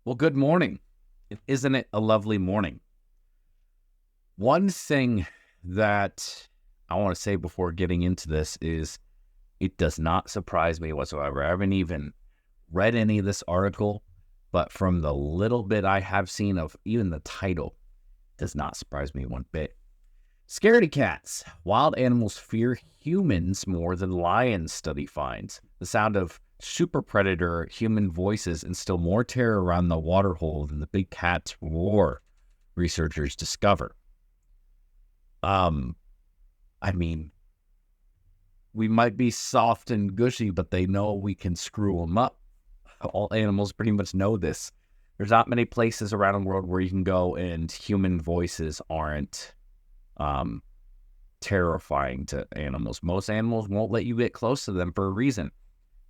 Well, good morning. Isn't it a lovely morning? One thing that I want to say before getting into this is it does not surprise me whatsoever. I haven't even read any of this article, but from the little bit I have seen of even the title, does not surprise me one bit. Scaredy cats. Wild animals fear humans more than lions, study finds. The sound of super predator human voices instill more terror around the waterhole than the big cat's roar, researchers discover. Um, I mean, we might be soft and gushy, but they know we can screw them up. All animals pretty much know this. There's not many places around the world where you can go and human voices aren't um, terrifying to animals. Most animals won't let you get close to them for a reason.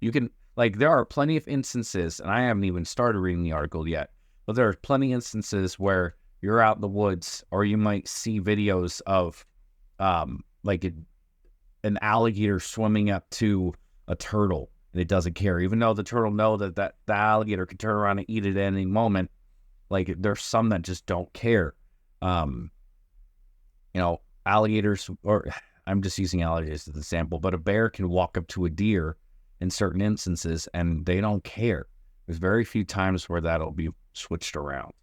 You can, like, there are plenty of instances, and I haven't even started reading the article yet, but there are plenty of instances where you're out in the woods, or you might see videos of, like an alligator swimming up to a turtle, and it doesn't care, even though the turtle know that the alligator can turn around and eat it at any moment. Like, there's some that just don't care. Um, Alligators, or I'm just using alligators as an example, but a bear can walk up to a deer in certain instances and they don't care. There's very few times where that'll be switched around.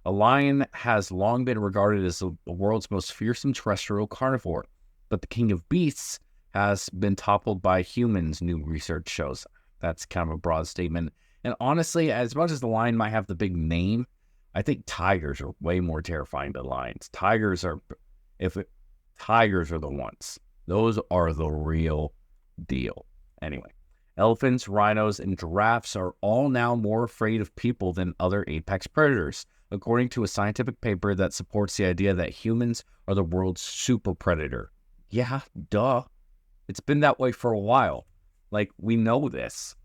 A lion has long been regarded as the world's most fearsome terrestrial carnivore, but the king of beasts has been toppled by humans, new research shows. That's kind of a broad statement. And honestly, as much as the lion might have the big name, I think tigers are way more terrifying than lions. Tigers are the ones. Those are the real deal. Anyway, elephants, rhinos, and giraffes are all now more afraid of people than other apex predators, according to a scientific paper that supports the idea that humans are the world's super predator. Yeah, duh. It's been that way for a while. Like, we know this.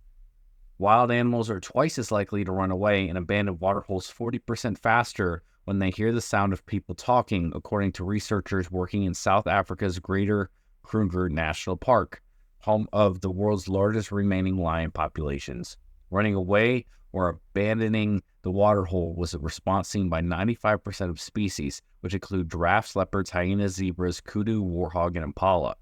Wild animals are twice as likely to run away and abandon waterholes 40% faster when they hear the sound of people talking, according to researchers working in South Africa's Greater Kruger National Park, home of the world's largest remaining lion populations. Running away or abandoning the waterhole was a response seen by 95% of species, which include giraffes, leopards, hyenas, zebras, kudu, warthog, and impala.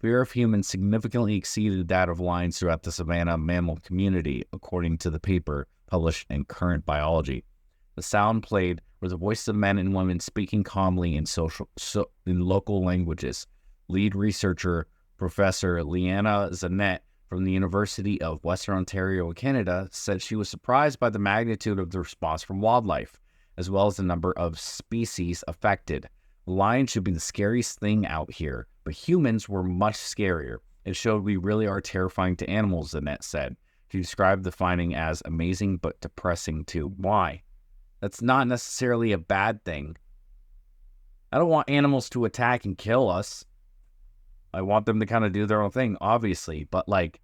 Fear of humans significantly exceeded that of lions throughout the savanna mammal community, according to the paper published in Current Biology. The sound played were the voices of men and women speaking calmly in local languages. Lead researcher Professor Liana Zanet from the University of Western Ontario, Canada, said she was surprised by the magnitude of the response from wildlife, as well as the number of species affected. Lions should be the scariest thing out here, but humans were much scarier. It showed we really are terrifying to animals, Zanet said. She described the finding as amazing but depressing too. Why? That's not necessarily a bad thing. I don't want animals to attack and kill us. I want them to kind of do their own thing, obviously, but like,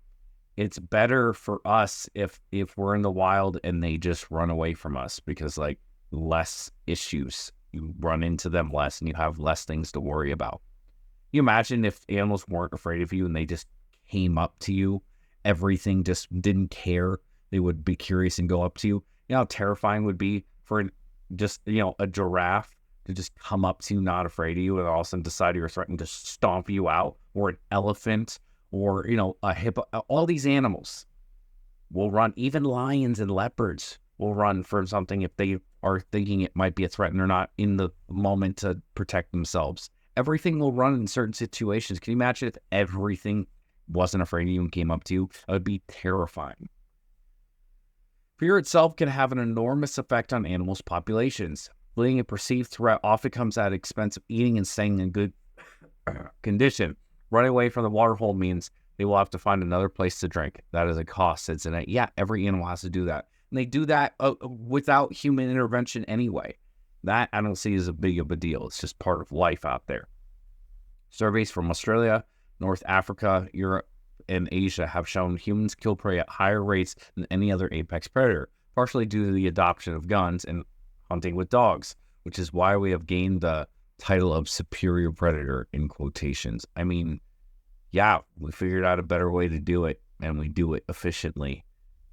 it's better for us if we're in the wild and they just run away from us, because like, less issues. You run into them less and you have less things to worry about. You imagine if animals weren't afraid of you and they just came up to you, everything just didn't care. They would be curious and go up to you. You know how terrifying it would be for a giraffe to just come up to you, not afraid of you, and all of a sudden decide you're threatening to stomp you out, or an elephant, or, a hippo. All these animals will run. Even lions and leopards will run from something if they are thinking it might be a threat and they're not in the moment to protect themselves. Everything will run in certain situations. Can you imagine if everything wasn't afraid of you and came up to you? That would be terrifying. Fear itself can have an enormous effect on animals' populations. Fleeing a perceived threat often comes at the expense of eating and staying in good condition. Running away from the waterhole means they will have to find another place to drink. That is a cost, says Zanet. Yeah, every animal has to do that. And they do that without human intervention anyway. That I don't see as a big of a deal. It's just part of life out there. Surveys from Australia, North Africa, Europe, and Asia have shown humans kill prey at higher rates than any other apex predator, partially due to the adoption of guns and hunting with dogs, which is why we have gained the title of superior predator in quotations. I mean, yeah, we figured out a better way to do it, and we do it efficiently.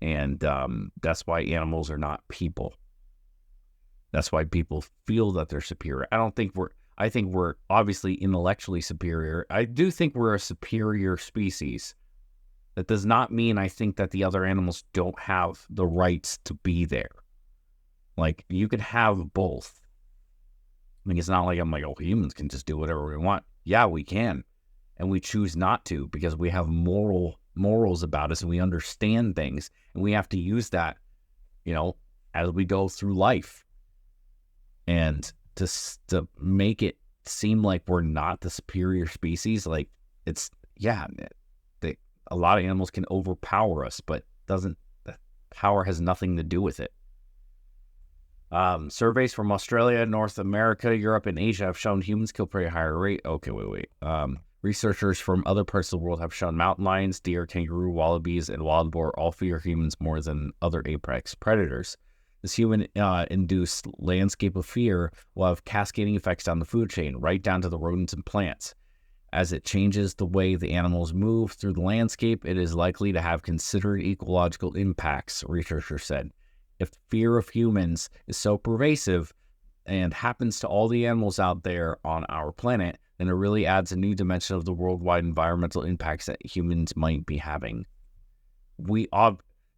And that's why animals are not people. That's why people feel that they're superior. I think we're obviously intellectually superior. I do think we're a superior species. That does not mean I think that the other animals don't have the rights to be there. Like, you could have both. I mean, it's not like I'm like, oh, humans can just do whatever we want. Yeah, we can. And we choose not to because we have morals about us and we understand things. And we have to use that, as we go through life. And to make it seem like we're not the superior species, like a lot of animals can overpower us, but power has nothing to do with it. Surveys from Australia, North America, Europe, and Asia have shown humans kill prey at a higher rate. Okay, wait. Researchers from other parts of the world have shown mountain lions, deer, kangaroo, wallabies, and wild boar all fear humans more than other apex predators. This human-induced landscape of fear will have cascading effects down the food chain, right down to the rodents and plants. As it changes the way the animals move through the landscape, it is likely to have considered ecological impacts, researchers said. If fear of humans is so pervasive and happens to all the animals out there on our planet, then it really adds a new dimension of the worldwide environmental impacts that humans might be having.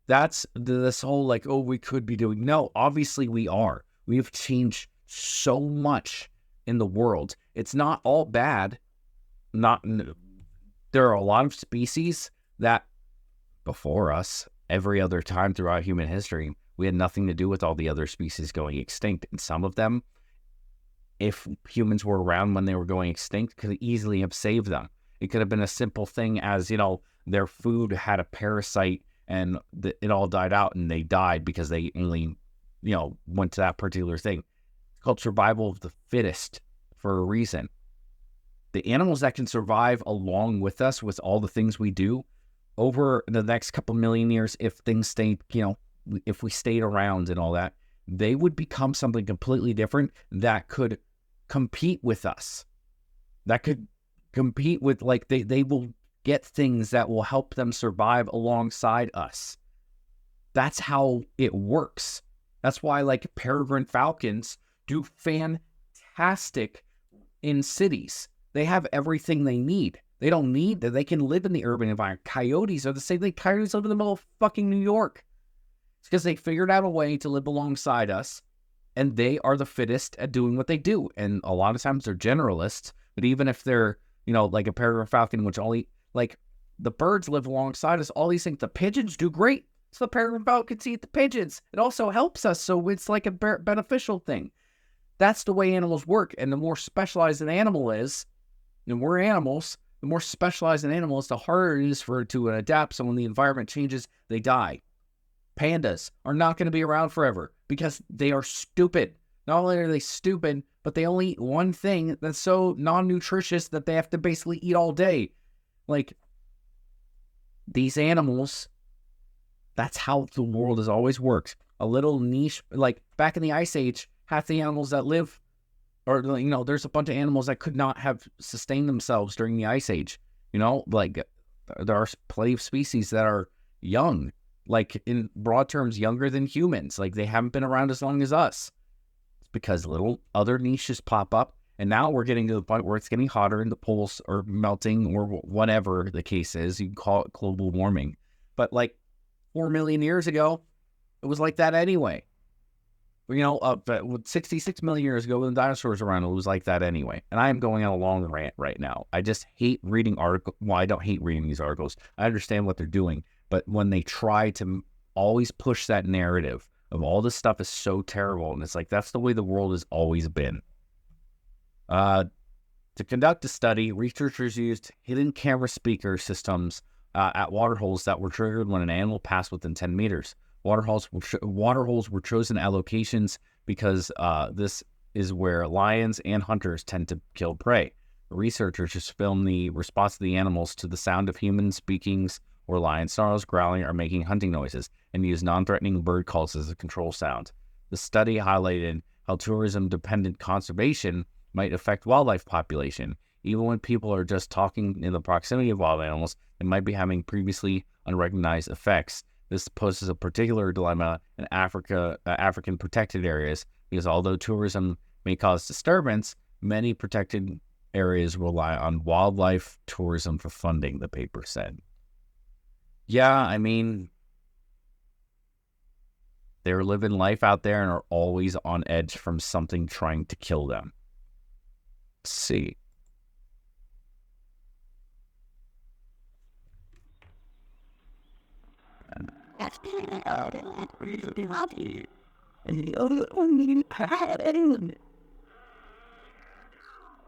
That's this whole like, oh, we could be doing. No, obviously we are. We have changed so much in the world. It's not all bad. There are a lot of species that before us, every other time throughout human history, we had nothing to do with all the other species going extinct. And some of them, if humans were around when they were going extinct, could easily have saved them. It could have been a simple thing as, their food had a parasite and it all died out and they died because they only, went to that particular thing. It's called survival of the fittest for a reason. The animals that can survive along with us with all the things we do over the next couple million years, if things stay, if we stayed around and all that, they would become something completely different that could compete with us. That could compete with, they will get things that will help them survive alongside us. That's how it works. That's why, peregrine falcons do fantastic in cities. They have everything they need. They don't need that. They can live in the urban environment. Coyotes are the same thing. Coyotes live in the middle of fucking New York. It's because they figured out a way to live alongside us, and they are the fittest at doing what they do. And a lot of times they're generalists, but even if they're, like a peregrine falcon, which only, the birds live alongside us, all these things, the pigeons do great. So the peregrine falcons eat the pigeons. It also helps us, so it's like a beneficial thing. That's the way animals work, and the more specialized an animal is, and we're animals, the more specialized an animal is, the harder it is for it to adapt. So when the environment changes, they die. Pandas are not going to be around forever because they are stupid. Not only are they stupid, but they only eat one thing that's so non-nutritious that they have to basically eat all day. These animals, that's how the world has always worked. A little niche, back in the Ice Age, half the animals that live, or, there's a bunch of animals that could not have sustained themselves during the Ice Age. There are plenty of species that are young, in broad terms, younger than humans. They haven't been around as long as us. It's because little other niches pop up. And now we're getting to the point where it's getting hotter and the poles are melting, or whatever the case is. You can call it global warming. But 4 million years ago, it was like that anyway. But 66 million years ago, when the dinosaurs were around, it was like that anyway. And I am going on a long rant right now. I just hate reading articles. Well, I don't hate reading these articles. I understand what they're doing. But when they try to always push that narrative of all this stuff is so terrible, and it's that's the way the world has always been. To conduct a study, researchers used hidden camera speaker systems at waterholes that were triggered when an animal passed within 10 meters. Waterholes were chosen at locations because this is where lions and hunters tend to kill prey. Researchers just filmed the response of the animals to the sound of human speakings or lion snarls, growling, or making hunting noises, and used non-threatening bird calls as a control sound. The study highlighted how tourism-dependent conservation might affect wildlife population. Even when people are just talking in the proximity of wild animals, they might be having previously unrecognized effects This poses a particular dilemma in African protected areas, because although tourism may cause disturbance, many protected areas rely on wildlife tourism for funding, the paper said. Yeah, I mean, they're living life out there and are always on edge from something trying to kill them. Let's see.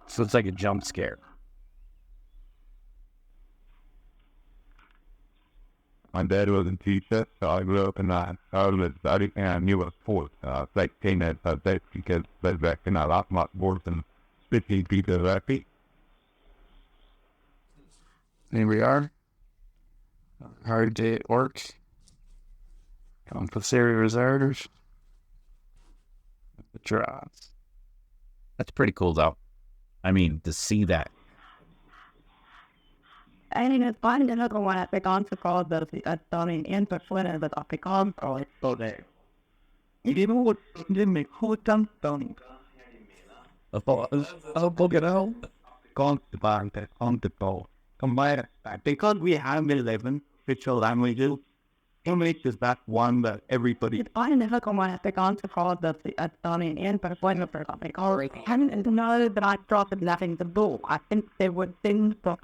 So it's like a jump scare. My dad was a teacher, so I grew up in a was studying and I knew a sport, like tennis, that because back in a lot more sports and especially people rugby. Here we are. Hard day at work. Compulsory reserves. The draws. That's pretty cool, though. I mean, to see that. En het volgende gewoon Afrikaanse taal dat het dan in één persoon is dat Afrikaans taal is zo daar. Je moet met goed dan doen. Can't bank that on the ball. Combine that because we have 11 official languages. English is that one that everybody. Het volgende gewoon Afrikaanse taal dat het dan in één persoon is dat Afrikaans. And know that I dropped nothing to do. I think they would things to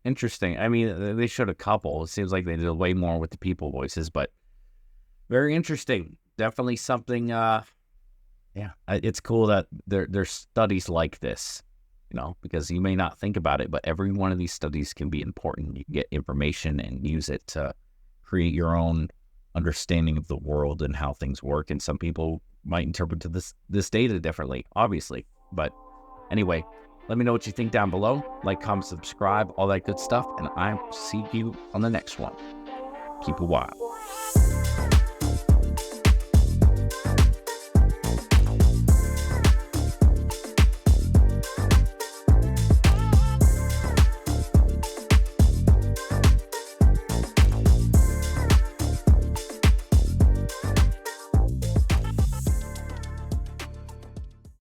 Interesting. I mean, they showed a couple. It seems like they did way more with the people voices, but very interesting. Definitely something. Yeah, it's cool that there's studies like this, because you may not think about it, but every one of these studies can be important. You can get information and use it to create your own understanding of the world and how things work. And some people might interpret this data differently, obviously. But anyway, let me know what you think down below. Like, comment, subscribe, all that good stuff. And I'll see you on the next one. Keep it wild.